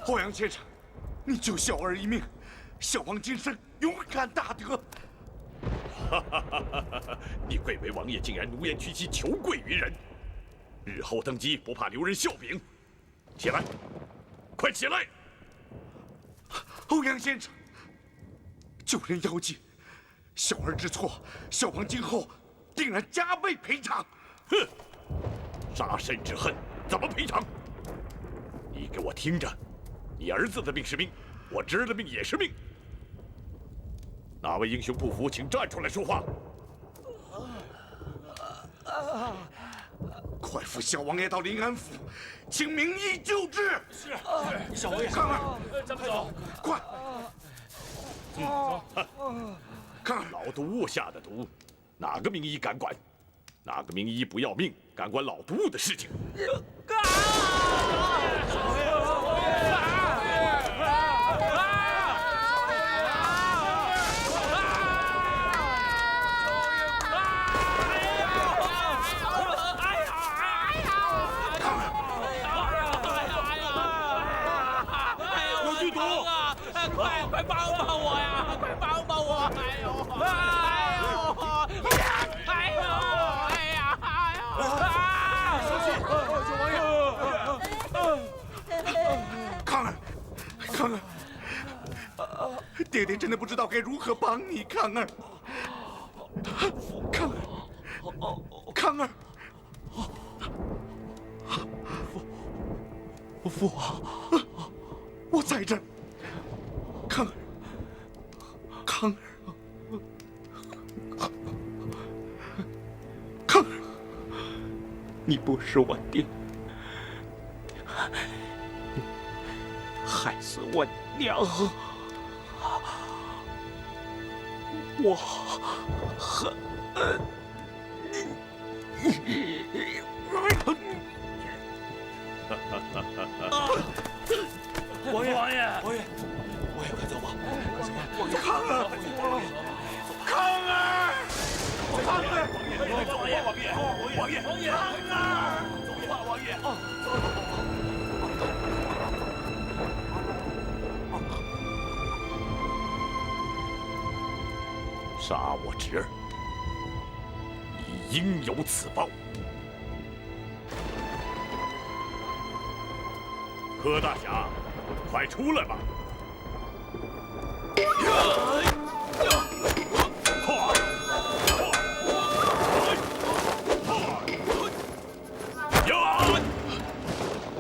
欧阳先生，你救小儿一命，小王今生勇敢大德。你贵为王爷，竟然奴颜屈膝，求贵于人，日后登基不怕留人笑柄？起来，快起来！欧阳先生，救人要紧，小儿知错，小王今后定然加倍赔偿。哼，杀身之恨怎么赔偿？你给我听着，你儿子的命是命，我侄儿的命也是命。哪位英雄不服，请站出来说话。快扶小王爷到临安府，请名医救治。是，小王爷，康儿，咱们走，快！走。康儿，老毒下的毒，哪个名医敢管？哪个名医不要命，敢管老毒的事情？快帮帮我呀！快帮帮我！哎呦！小心！小王爷！康儿，康儿，爹爹真的不知道该如何帮你，康儿。康儿，康儿，父王，我在这儿。康儿，康儿，康儿，你不是我爹，害死我娘，我恨你。王爷，王爷，快走吧！康儿，康儿，康儿，王爷，康儿，走吧，王爷。杀我侄儿，你应有此报。柯大侠，快出来吧！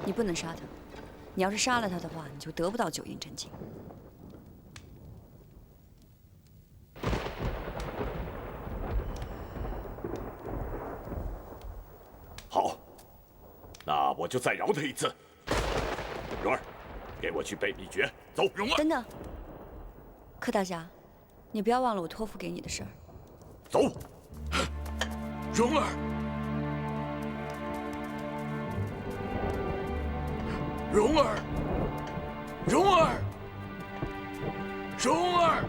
你不能杀他，你要是杀了他的话，你就得不到9阴真经。好，那我就再饶他一次。蓉儿，给我去背秘诀，走。蓉儿，等等，柯大侠，你不要忘了我托付给你的事儿。走。蓉儿，蓉儿，蓉儿，蓉儿。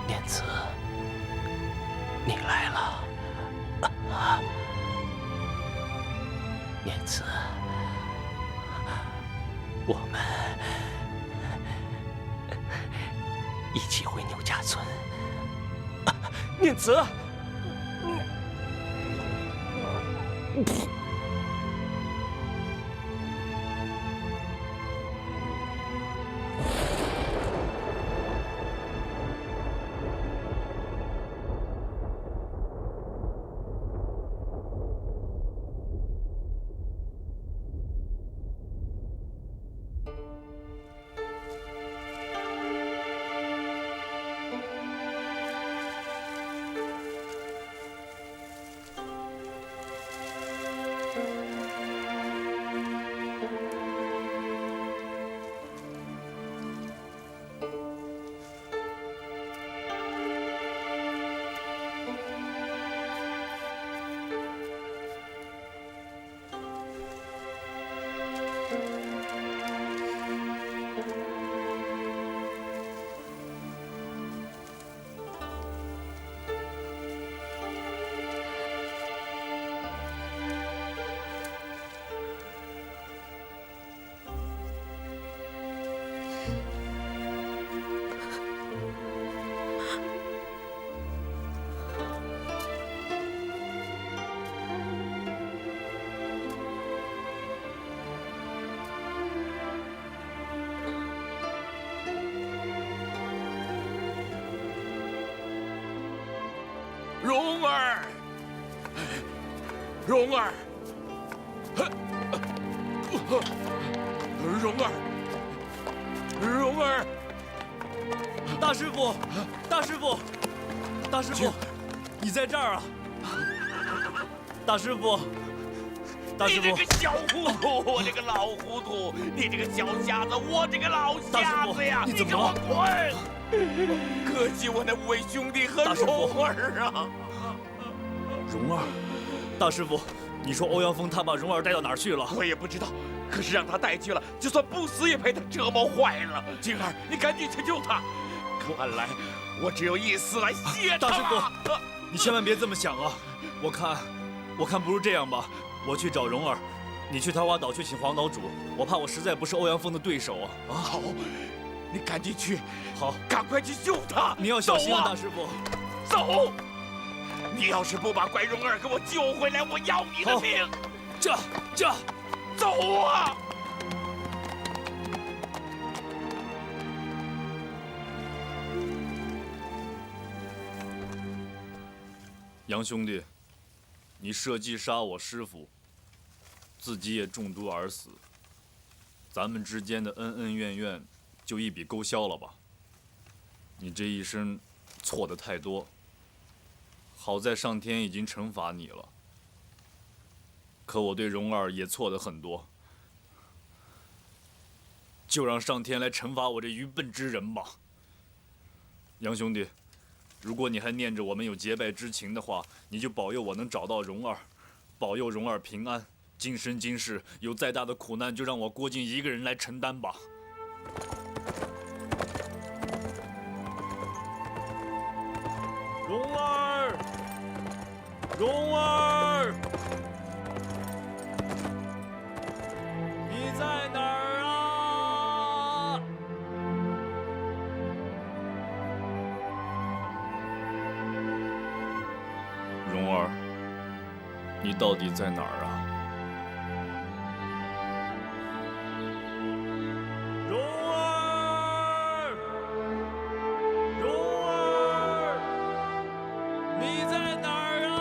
念慈，你来了。念慈，我们一起回牛家村。念慈。蓉儿，蓉儿，蓉儿，蓉儿，大师傅，大师傅，大师傅，你在这儿啊！大师傅，大师傅，你这个小糊涂，我这个老糊涂，你这个小瞎子，我这个老瞎子呀！你怎么给我滚！可惜我那5位兄弟和蓉儿啊！蓉儿，大师傅，你说欧阳锋他把蓉儿带到哪儿去了？我也不知道，可是让他带去了，就算不死也被他折磨坏了。静儿，你赶紧去救他！看来我只有一死来谢他。大师傅，你千万别这么想啊！我看不如这样吧，我去找蓉儿，你去桃花岛去请黄岛主，我怕我实在不是欧阳锋的对手啊！好，你赶紧去，好，赶快去救他！你要小心啊，走啊大师傅！走！你要是不把乖蓉儿给我救回来，我要你的命！这，走啊！杨兄弟，你设计杀我师父，自己也中毒而死，咱们之间的恩恩怨怨就一笔勾销了吧？你这一生错的太多，好在上天已经惩罚你了。可我对蓉儿也错的很多，就让上天来惩罚我这愚笨之人吧。杨兄弟，如果你还念着我们有结拜之情的话，你就保佑我能找到蓉儿，保佑蓉儿平安。今生今世有再大的苦难，就让我郭靖一个人来承担吧。蓉儿，蓉儿，你在哪儿啊？蓉儿，你到底在哪儿啊？蓉儿，蓉儿，你在哪儿啊？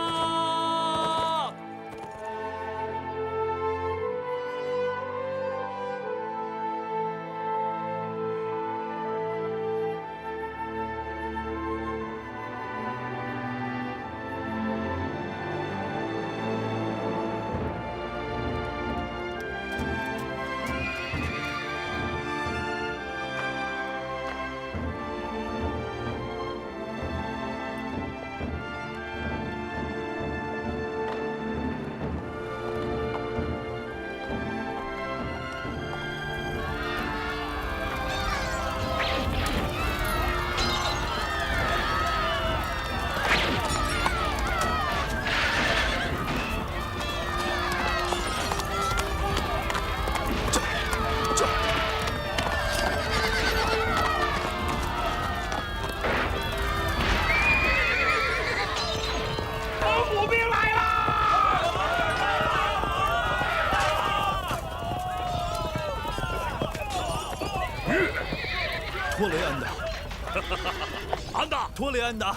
步兵来啦！托雷安达，安达，托雷安达，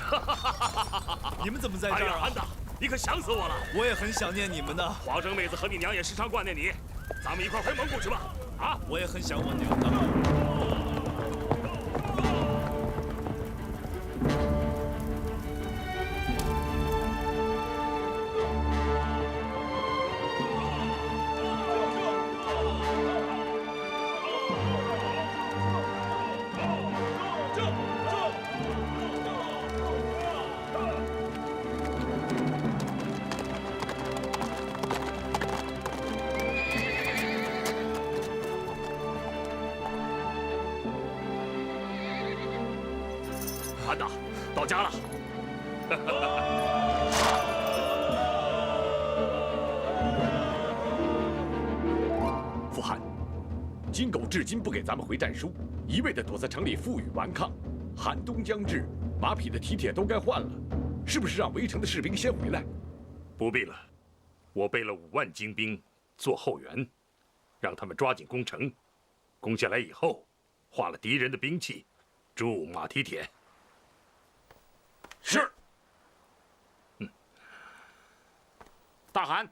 你们怎么在这儿啊？安达，你可想死我了！我也很想念你们的。华筝妹子和你娘也时常挂念你，咱们一块回蒙古去吧！啊，我也很想我娘的。安达，到家了。傅汉，金狗至今不给咱们回战书，一味的躲在城里负隅顽抗。寒冬将至，马匹的蹄铁都该换了，是不是让围城的士兵先回来？不必了，我备了5万精兵做后援，让他们抓紧攻城。攻下来以后，化了敌人的兵器，筑马蹄铁。是。大汗，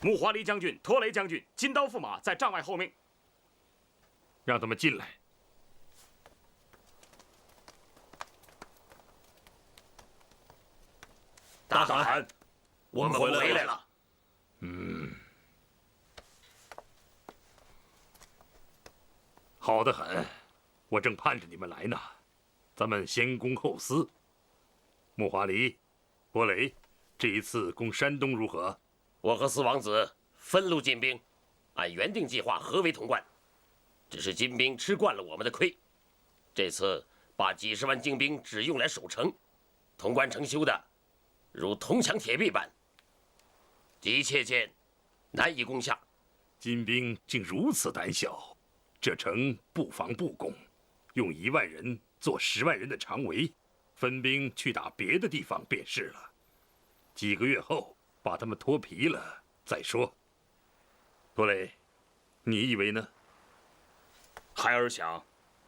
木华黎将军、托雷将军金刀驸马在帐外候命。让他们进来。大汗，我们回来了。好得很，我正盼着你们来呢。咱们先攻后私。木华黎、伯雷，这一次攻山东如何？我和四王子分路进兵，按原定计划合围潼关。只是金兵吃惯了我们的亏，这次把几十万精兵只用来守城，潼关城修的如铜墙铁壁般，急切间难以攻下。金兵竟如此胆小，这城不防不攻，用1万人做10万人的长围，分兵去打别的地方便是了。几个月后把他们脱皮了再说。托雷，你以为呢？孩儿想，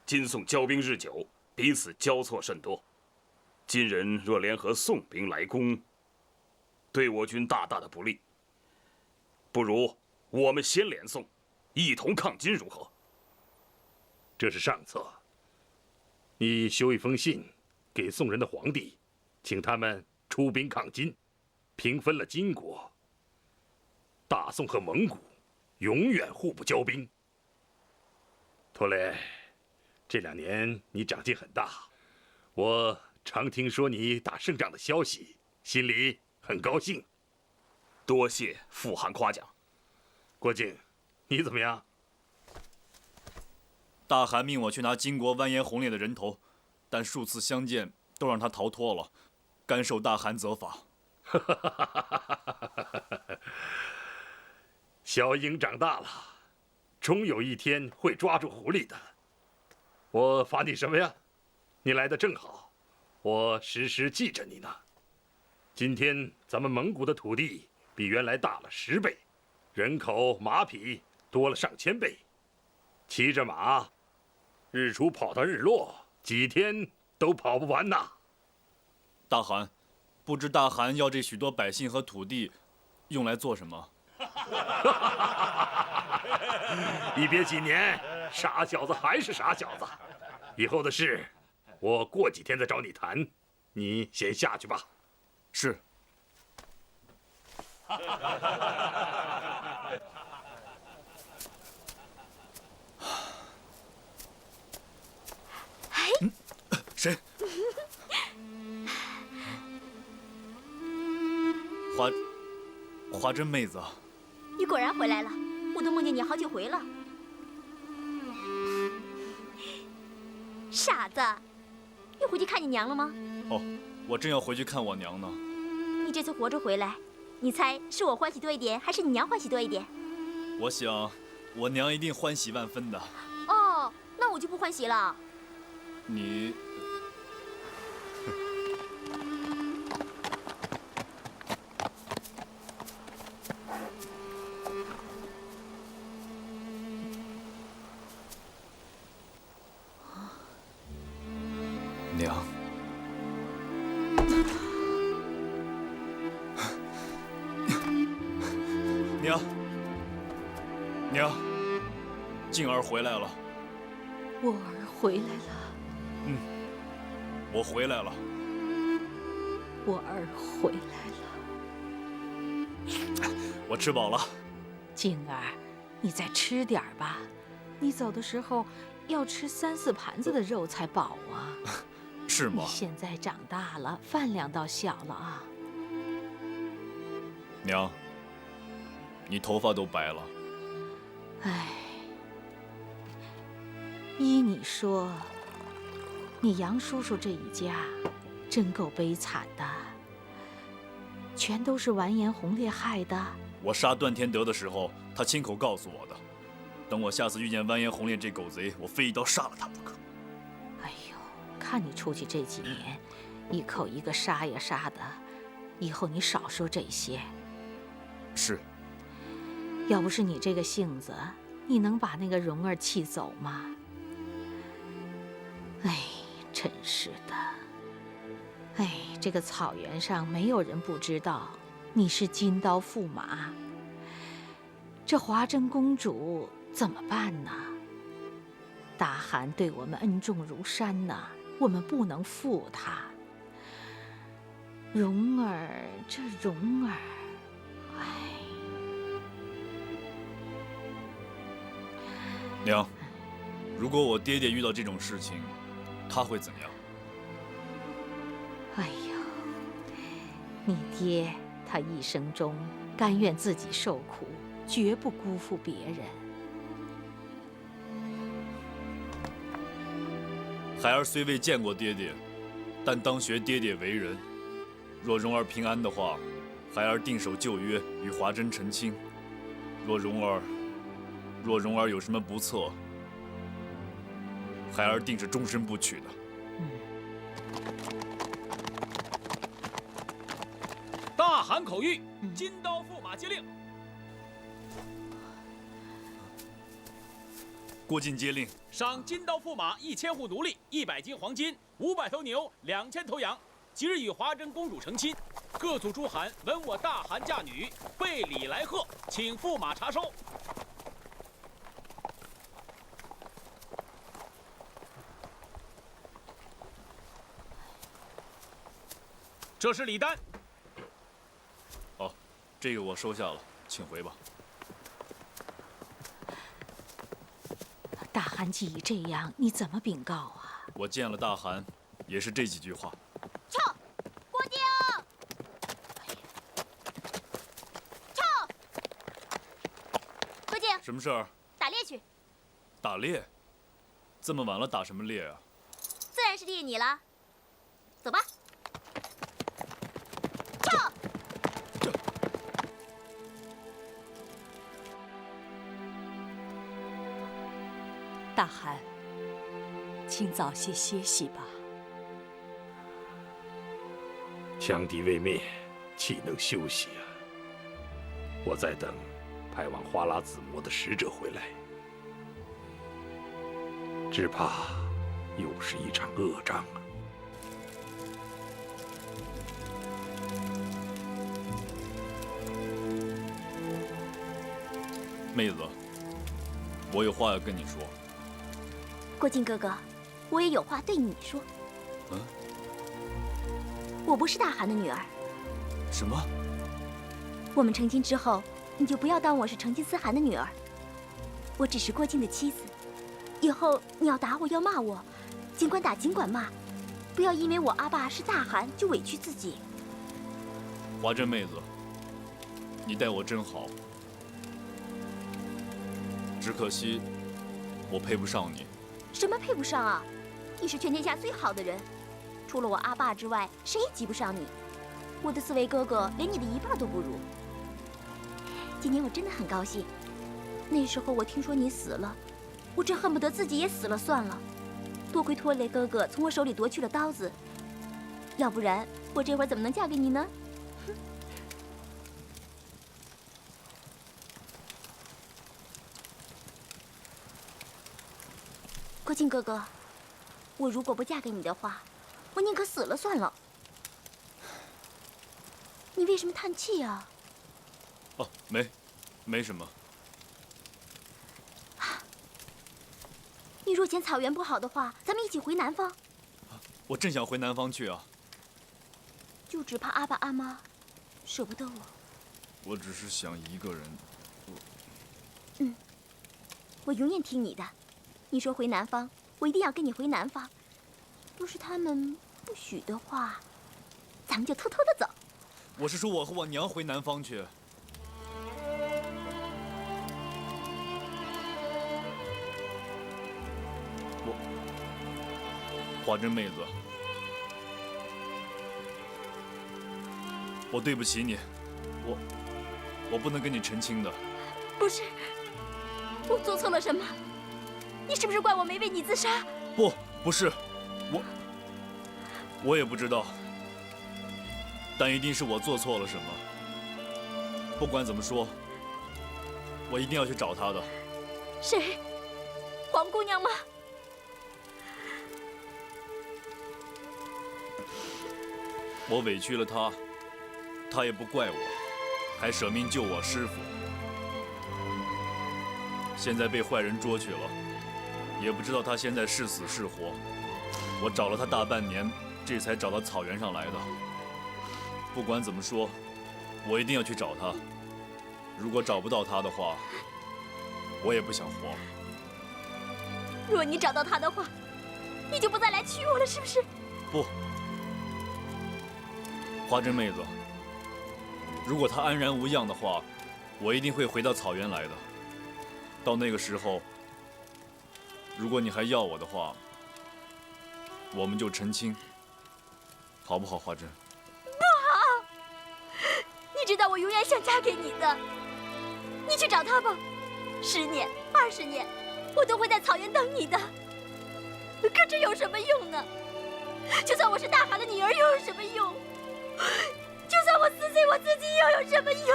金宋交兵日久，彼此交错甚多。金人若联合宋兵来攻，对我军大大的不利。不如我们先联宋，一同抗金，如何？这是上策。你修一封信给宋人的皇帝，请他们出兵抗金，平分了金国。大宋和蒙古永远互不交兵。托雷，这2年你长进很大，我常听说你打胜仗的消息，心里很高兴。多谢父汗夸奖。郭靖，你怎么样？大汗命我去拿金国完颜洪烈的人头，但数次相见都让他逃脱了，甘受大汗责罚。小鹰长大了，终有一天会抓住狐狸的。我罚你什么呀？你来的正好，我时时记着你呢。今天咱们蒙古的土地比原来大了10倍，人口马匹多了上千倍，骑着马，日出跑到日落，几天都跑不完呐。大汗，不知大汗要这许多百姓和土地，用来做什么？一别几年，傻小子还是傻小子。以后的事，我过几天再找你谈。你先下去吧。是。谁？华珍妹子。你果然回来了，我都梦见你好几回了。傻子，你回去看你娘了吗？哦，我正要回去看我娘呢。你这次活着回来，你猜是我欢喜多一点，还是你娘欢喜多一点？我想，我娘一定欢喜万分的。哦，那我就不欢喜了。你。娘，娘，静儿回来了。我儿回来了。我回来了。我儿回来了。我吃饱了。静儿，你再吃点吧。你走的时候要吃3、4盘子的肉才饱啊。是吗？你现在长大了，饭量倒小了啊。娘，你头发都白了。唉，依你说，你杨叔叔这一家真够悲惨的，全都是完颜洪烈害的。我杀段天德的时候，他亲口告诉我的。等我下次遇见完颜洪烈这狗贼，我非一刀杀了他不可。哎呦，看你出去这几年，一口一个杀呀杀的，以后你少说这些。是。要不是你这个性子，你能把那个蓉儿气走吗？哎，真是的。哎，这个草原上没有人不知道，你是金刀驸马，这华筝公主怎么办呢？大汗对我们恩重如山呐，我们不能负他。蓉儿，这蓉儿，哎。娘，如果我爹爹遇到这种事情，他会怎样？哎呦，你爹他一生中甘愿自己受苦，绝不辜负别人。孩儿虽未见过爹爹，但当学爹爹为人。若蓉儿平安的话，孩儿定守旧约，与华珍成亲。若蓉儿有什么不测，孩儿定是终身不娶的。大汗口谕，金刀驸马接令。郭靖接令，赏金刀驸马1000户奴隶，100斤黄金，500头牛，2000头羊。即日与华珍公主成亲。各族诸汗闻我大汗嫁女，备礼来贺，请驸马查收。这是礼单。好，这个我收下了，请回吧。大汗既已这样，你怎么禀告啊？我见了大汗，也是这几句话。撤，郭靖！撤！郭靖，什么事儿？打猎去。打猎？这么晚了，打什么猎啊？自然是猎你了。走吧。撤！大汗，请早些歇息吧。羌敌未灭，岂能休息啊？我在等派往花剌子模的使者回来，只怕又是一场恶仗啊！妹子，我有话要跟你说。郭靖哥哥，我也有话对你说。我不是大汗的女儿。什么？我们成亲之后，你就不要当我是成吉思汗的女儿。我只是郭靖的妻子。以后你要打我，要骂我，尽管打，尽管骂，不要因为我阿爸是大汗就委屈自己。华珍妹子，你待我真好，只可惜我配不上你。什么配不上啊？你是全天下最好的人，除了我阿爸之外，谁也及不上你。我的四位哥哥连你的一半都不如。今年我真的很高兴。那时候我听说你死了，我真恨不得自己也死了算了。多亏拖雷哥哥从我手里夺去了刀子，要不然我这会儿怎么能嫁给你呢？郭靖哥哥，我如果不嫁给你的话，我宁可死了算了。你为什么叹气啊？哦，没什么。你若嫌草原不好的话，咱们一起回南方。我正想回南方去啊。就只怕阿爸阿妈舍不得我。我只是想一个人。我永远听你的。你说回南方，我一定要跟你回南方。若是他们不许的话，咱们就偷偷的走。我是说我和我娘回南方去。华珍妹子，我对不起你，我不能跟你成亲的。不是，我做错了什么？你是不是怪我没为你自杀？不是，我也不知道，但一定是我做错了什么。不管怎么说，我一定要去找她的。谁？黄姑娘吗？我委屈了她，她也不怪我。还舍命救我师父，现在被坏人捉去了，也不知道他现在是死是活。我找了他大半年，这才找到草原上来的。不管怎么说，我一定要去找他。如果找不到他的话，我也不想活。若你找到他的话，你就不再来娶我了，是不是？不，花针妹子，如果他安然无恙的话，我一定会回到草原来的。到那个时候，如果你还要我的话，我们就成亲，好不好，花针？不好！你知道我永远想嫁给你的。你去找他吧，10年、20年，我都会在草原等你的。可这有什么用呢？就算我是大汗的女儿，又有什么用？就算我撕碎我自己，又有什么用？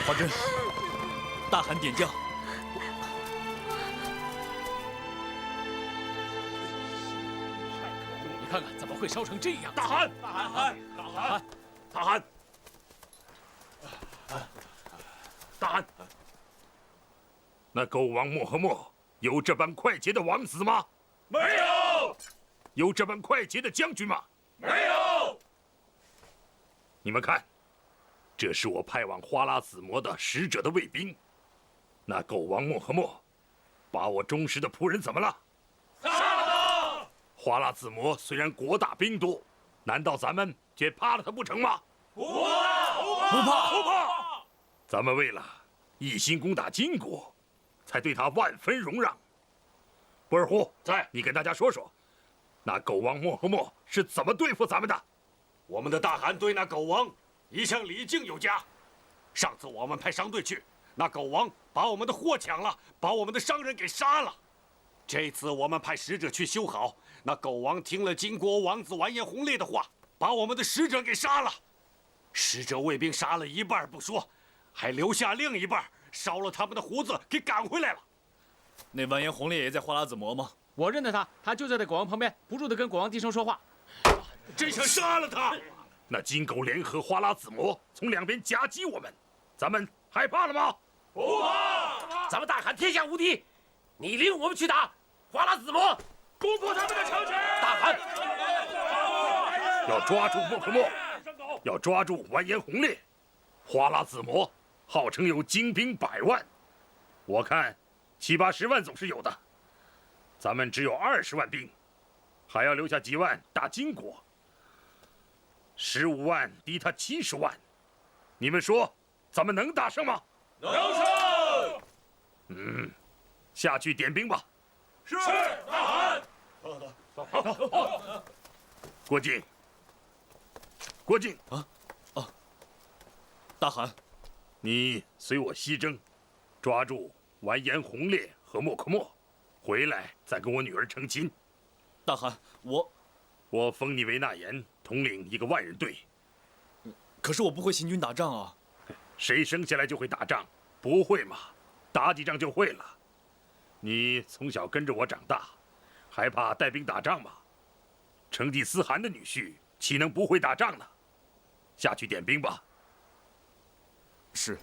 花针，大汗点将。你看看怎么会烧成这样？大汗！大汗！那狗王莫和莫有这般快捷的王子吗？没有。有这般快捷的将军吗？没有。你们看，这是我派往花剌子模的使者的卫兵。那狗王莫和莫把我忠实的仆人怎么了？杀了他！花剌子模虽然国大兵多，难道咱们却怕了他不成吗？不怕！咱们为了一心攻打金国，才对他万分容让。博尔忽在，你跟大家说说，那狗王莫和莫是怎么对付咱们的？我们的大汗对那狗王一向礼敬有加。上次我们派商队去，那狗王把我们的货抢了，把我们的商人给杀了。这次我们派使者去修好，那狗王听了金国王子完颜洪烈的话，把我们的使者给杀了。使者卫兵杀了一半不说，还留下另一半，烧了他们的胡子给赶回来了。那完颜洪烈也在花剌子模吗？我认得他，他就在这国王旁边，不住地跟国王低声说话。真想杀了他！那金狗联合花剌子模从两边夹击我们，咱们害怕了吗？不怕！咱们大汗天下无敌，你领我们去打花剌子模，攻破他们的城池！大汗要抓住莫可莫，要抓住完颜洪烈。花剌子模号称有精兵100万，我看70、80万总是有的。咱们只有20万兵，还要留下几万打金国。15万敌他70万，你们说咱们能打胜吗？能胜！下去点兵吧。是，大汗。郭靖，郭靖大汗，你随我西征，抓住完颜洪烈和莫可莫，回来再跟我女儿成亲。大汗，我封你为纳言，统领一个万人队。可是我不会行军打仗啊。谁生下来就会打仗？不会嘛，打几仗就会了。你从小跟着我长大，还怕带兵打仗吗？成吉思汗的女婿岂能不会打仗呢？下去点兵吧。是。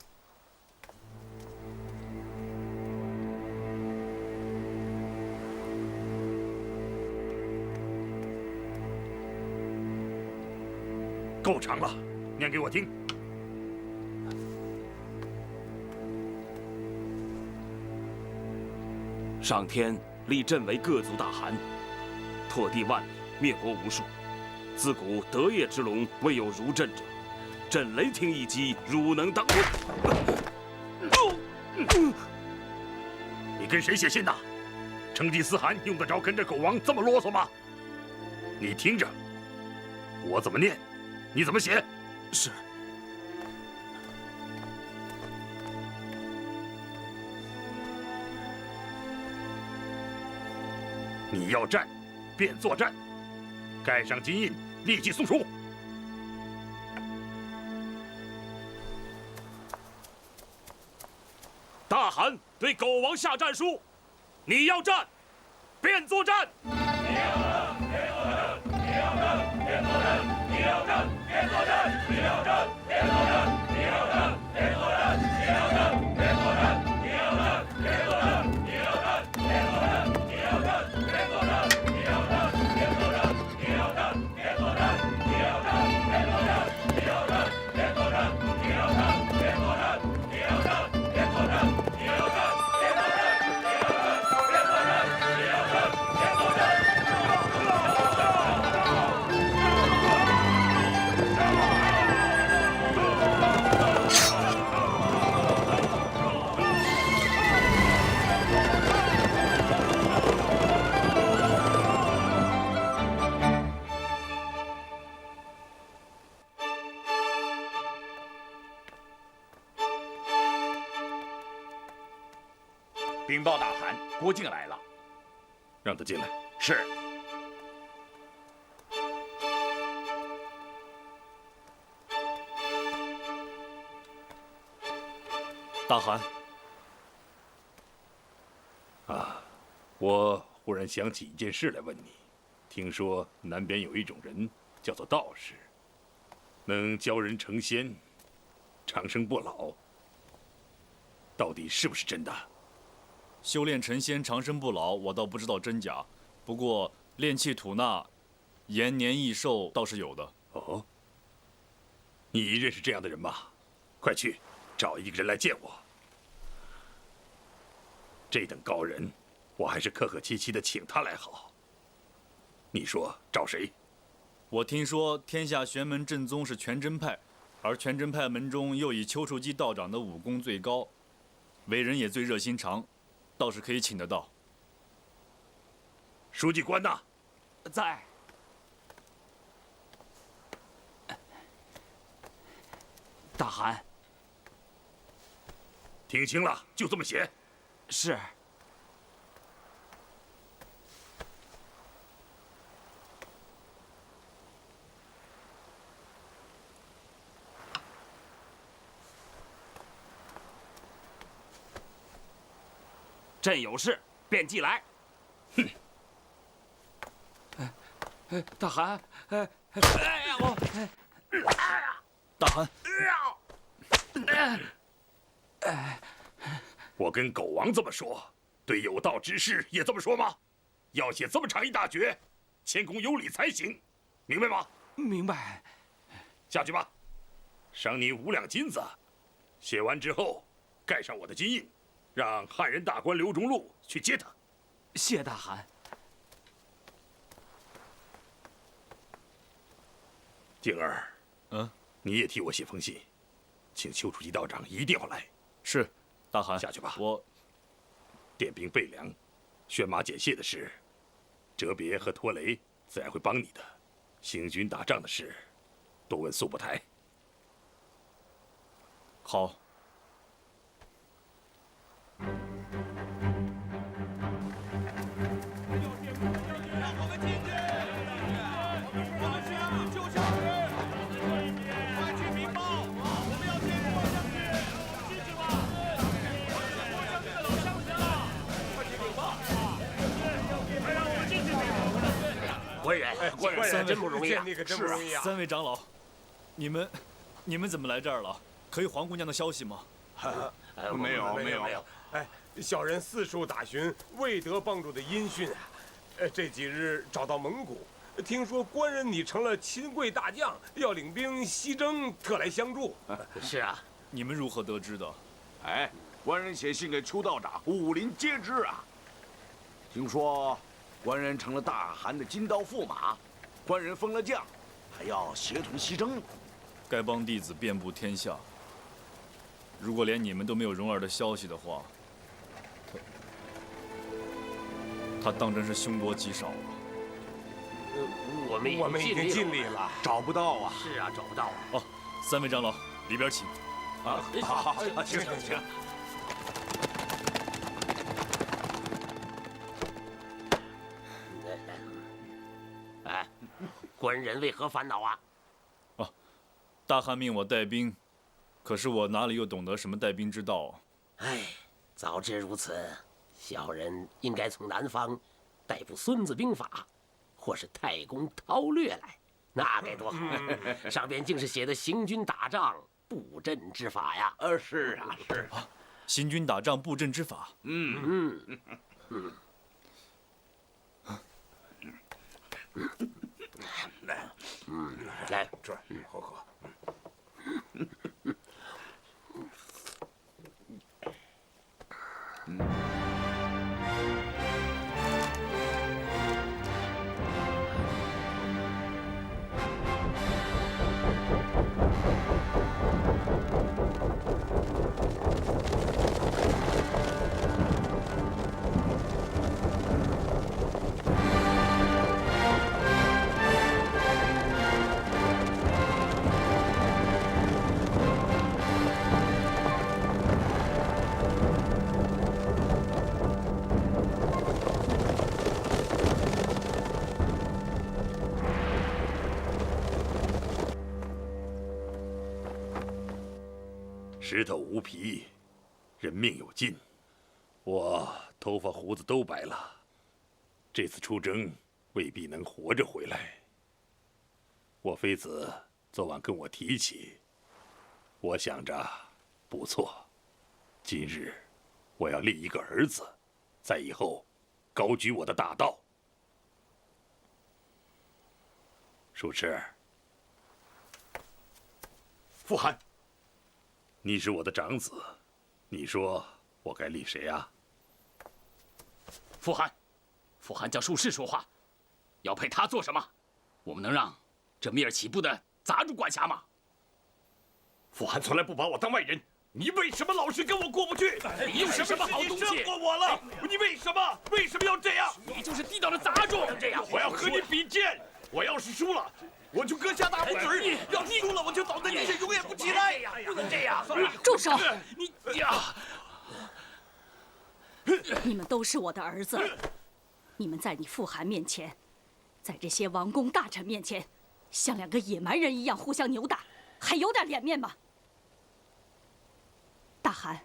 够长了，念给我听。上天立朕为各族大汗，拓地万里，灭国无数。自古德业之龙，未有如朕者。朕雷霆一击，汝能当？你跟谁写信呐？成吉思汗用得着跟着狗王这么啰嗦吗？你听着，我怎么念，你怎么写。是。你要战，便作战，盖上金印，立即送出。大汗对狗王下战书：你要战，便作战。你要战，便作战；你要战，便作战；你要战，便作战；你要战，便作战；你要战，便作战；你要战，便作战；你要战，便作战；你要战，便作战；你要战，便作战；你要战，便作战；你要战，便作战；你要战，便作战；你要战，便作战；你要战，便作战；你要战，便作战；你要战，便作战；你要战，便作战；你要战，便作战。禀报大汗，国靖来了。让他进来。是。大汗。啊，我忽然想起一件事来问你。听说南边有一种人叫做道士，能教人成仙，长生不老。到底是不是真的？修炼成仙、长生不老，我倒不知道真假。不过炼气吐纳、延年益寿倒是有的。哦，你认识这样的人吗？快去找一个人来见我。这等高人，我还是客客气气的请他来好。你说找谁？我听说天下玄门正宗是全真派，而全真派门中又以丘处机道长的武功最高，为人也最热心肠，倒是可以请得到。书记官呢？在。大汗，听清了，就这么写。是。朕有事，便即来。哼。大汗，哎呀，我，哎呀，大汗。我跟狗王这么说，对有道之士也这么说吗？要写这么长一大绝，谦恭有礼才行，明白吗？明白。下去吧，赏你5两金子。写完之后，盖上我的金印，让汉人大官刘中禄去接他。谢大汗。静儿，你也替我写封信，请丘处机道长一定要来。是，大汗。下去吧。我点兵备粮、选马检械的事，哲别和托雷自然会帮你的。行军打仗的事，多问速不台。好。官人真不容易啊！是啊，3位长老，你们怎么来这儿了？可有黄姑娘的消息吗？没有。哎，小人四处打寻，未得帮主的音讯啊。这几日找到蒙古，听说官人你成了亲贵大将，要领兵西征，特来相助。是啊，你们如何得知的？哎，官人写信给邱道长，武林皆知啊。听说官人成了大汗的金刀驸马，官人封了将，还要协同西征。丐帮弟子遍布天下，如果连你们都没有蓉儿的消息的话，他当真是凶多吉少了。我们已经尽力了，找不到啊。是啊，找不到啊。哦，3位长老，里边请。啊，好，请。哎，官人为何烦恼啊？哦，大汗命我带兵，可是我哪里又懂得什么带兵之道？哎，早知如此，小人应该从南方带部《孙子兵法》或是《太公韬略》来，那该多好！上边竟是写的行军打仗布阵之法呀！是啊，是啊，行军打仗布阵之法。来，这儿喝喝。石头无皮，人命有尽。我头发胡子都白了，这次出征未必能活着回来。我妃子昨晚跟我提起，我想着不错，今日我要立一个儿子，在以后高举我的大道。术士，傅寒，你是我的长子，你说我该立谁啊？傅寒，傅寒叫术士说话，要配他做什么？我们能让这密尔起部的杂种管辖吗？傅寒从来不把我当外人，你为什么老是跟我过不去？你有什么好东西？你胜过我了，你为什么要这样？你就是地道的杂种！这样，我要和你比剑，我要是输了，我就割下大拇指；要是输了，我就倒在地上，永远不起来。不能这样！住手！你呀！你们都是我的儿子，你们在你傅寒面前，在这些王公大臣面前，像两个野蛮人一样互相扭打，还有点脸面吗？大汗，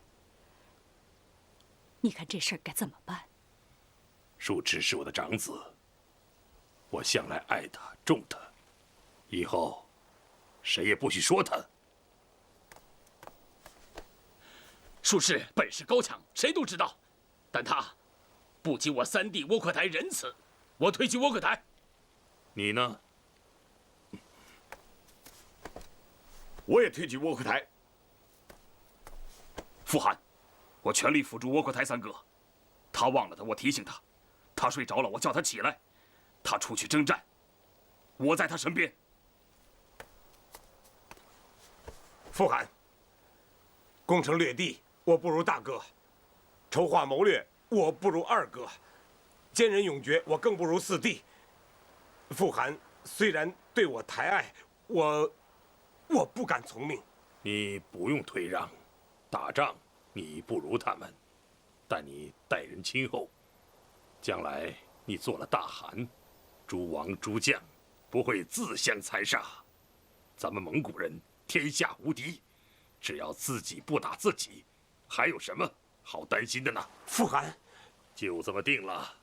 你看这事儿该怎么办？术赤是我的长子，我向来爱他、重他，以后谁也不许说他。术士本事高强，谁都知道，但他不及我三弟窝阔台仁慈，我推举窝阔台。你呢？我也推举窝阔台。傅寒，我全力辅助窝阔台三哥。他忘了的，我提醒他；他睡着了，我叫他起来；他出去征战，我在他身边。傅寒，攻城略地，我不如大哥；筹划谋略，我不如二哥；坚韧勇决，我更不如四弟。傅寒虽然对我抬爱，我不敢从命。你不用退让，打仗你不如他们，但你待人亲厚。将来你做了大汗，诸王诸将不会自相残杀。咱们蒙古人天下无敌，只要自己不打自己，还有什么好担心的呢？傅寒，就这么定了。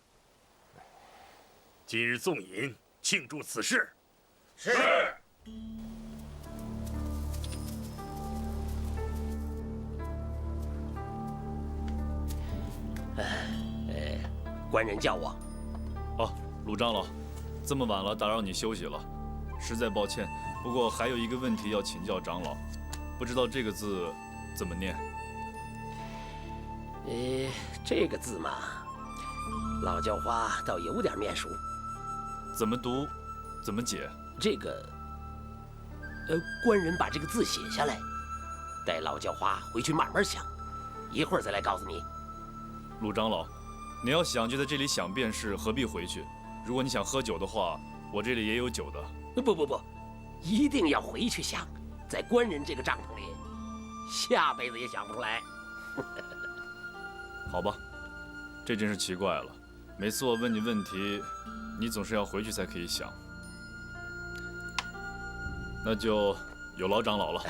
今日纵饮庆祝此事。是。官人叫我。哦，鲁长老，这么晚了，打扰你休息了，实在抱歉。不过还有一个问题要请教长老，不知道这个字怎么念？这个字嘛，老叫花倒有点面熟。怎么读？怎么解？这个，官人把这个字写下来，待老叫花回去慢慢想，一会儿再来告诉你。鲁长老，你要想就在这里想便是，何必回去？如果你想喝酒的话，我这里也有酒的。不，一定要回去想，在官人这个帐篷里，下辈子也想不出来。好吧，这真是奇怪了。每次我问你问题，你总是要回去才可以想。那就有劳长老了。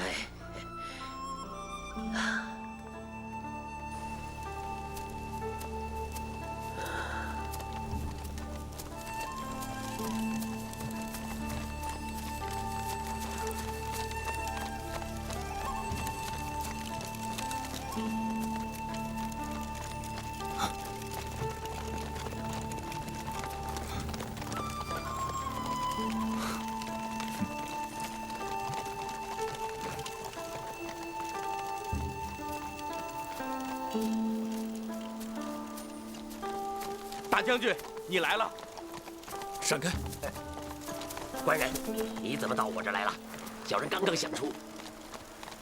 大将军，你来了。闪开！官人，你怎么到我这儿来了？小人刚刚想出。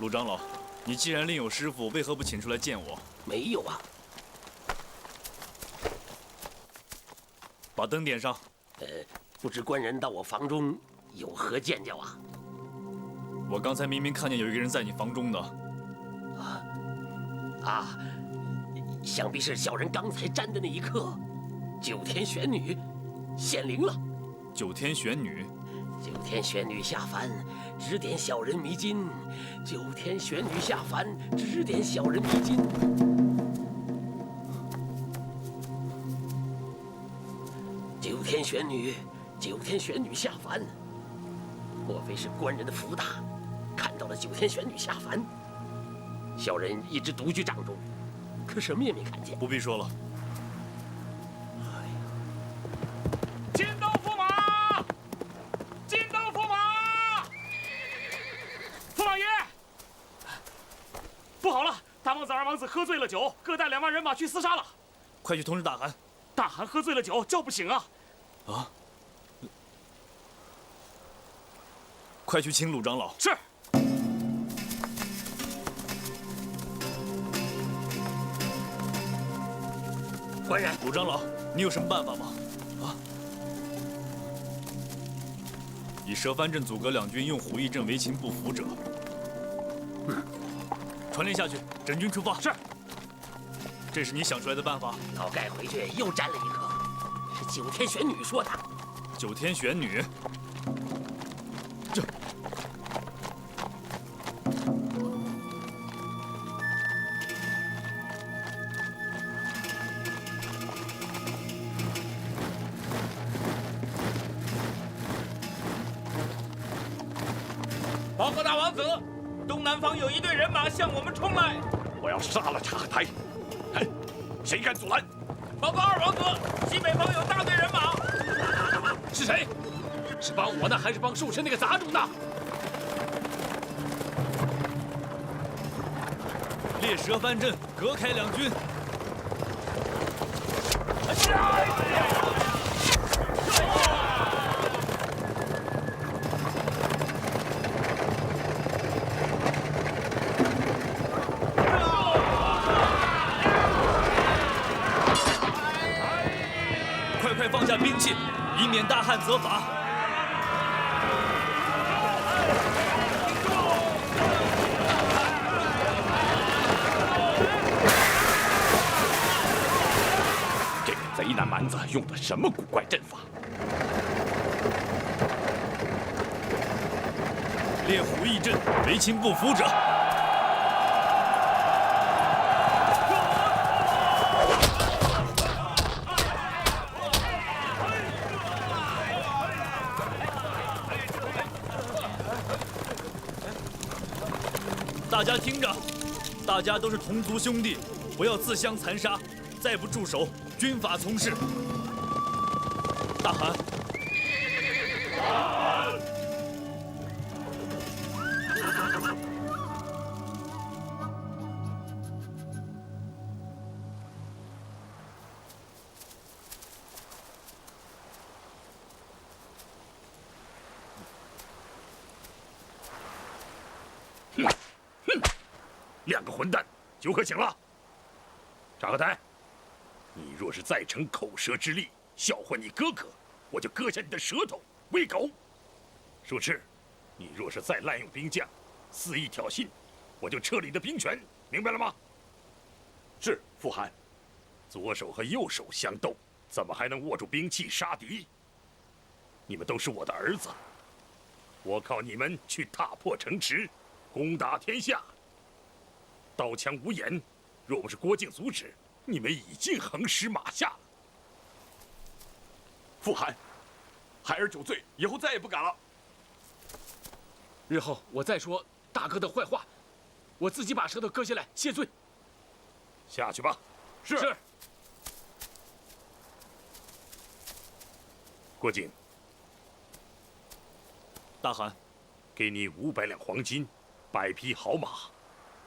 鲁长老，你既然另有师傅，为何不请出来见我？没有啊。把灯点上。不知官人到我房中有何见教啊？我刚才明明看见有一个人在你房中的。想必是小人刚才沾的那一刻，九天玄女显灵了。九天玄女，九天玄女下凡，指点小人迷津。九天玄女下凡，指点小人迷津。九天玄女，九天玄女下凡，莫非是官人的福大，看到了九天玄女下凡？小人一直独居帐中，可什么也没看见。不必说了。金刀驸马，金刀驸马，驸马爷！不好了，大王子、二王子喝醉了酒，各带2万人马去厮杀了。快去通知大汗。大汗喝醉了酒，叫不醒啊！啊！快去请鲁长老。是。官人，鲁长老，你有什么办法吗？以蛇帆阵阻隔两军用虎翼阵为擒不服者。传令下去，整军出发。是。这是你想出来的办法？老盖回去又沾了一课，是九天玄女说的。九天玄女。这。报告大王子，东南方有一队人马向我们冲来。我要杀了察合台！谁敢阻拦？报告二王子，西北方有大队人马。是谁？是帮我的还是帮术士那个杂种的？列蛇帆阵，隔开两军。快放下兵器，以免大汗责罚。这个贼男蛮子用的什么古怪阵法？列虎翼阵，为擒不服者。大家听着，大家都是同族兄弟，不要自相残杀，再不住手，军法从事。大汗。两个混蛋，酒喝醒了。察合台，你若是再逞口舌之力，笑话你哥哥，我就割下你的舌头喂狗。术士，你若是再滥用兵将，肆意挑衅，我就撤你的兵权，明白了吗？是，傅汗。左手和右手相斗，怎么还能握住兵器杀敌？你们都是我的儿子，我靠你们去踏破城池，攻打天下。刀枪无眼，若不是郭靖阻止，你们已经横尸马下了。傅汗，孩儿酒醉，以后再也不敢了。日后我再说大哥的坏话，我自己把舌头割下来谢罪。下去吧。是。郭靖，大汗，给你500两黄金，100匹好马，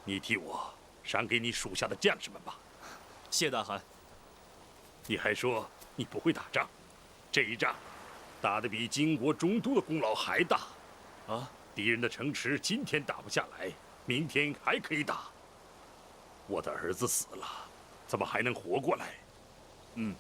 你替我赏给你属下的将士们吧。谢大汗。你还说你不会打仗，这一仗打得比金国中都的功劳还大。啊！敌人的城池今天打不下来，明天还可以打。我的儿子死了，怎么还能活过来？嗯。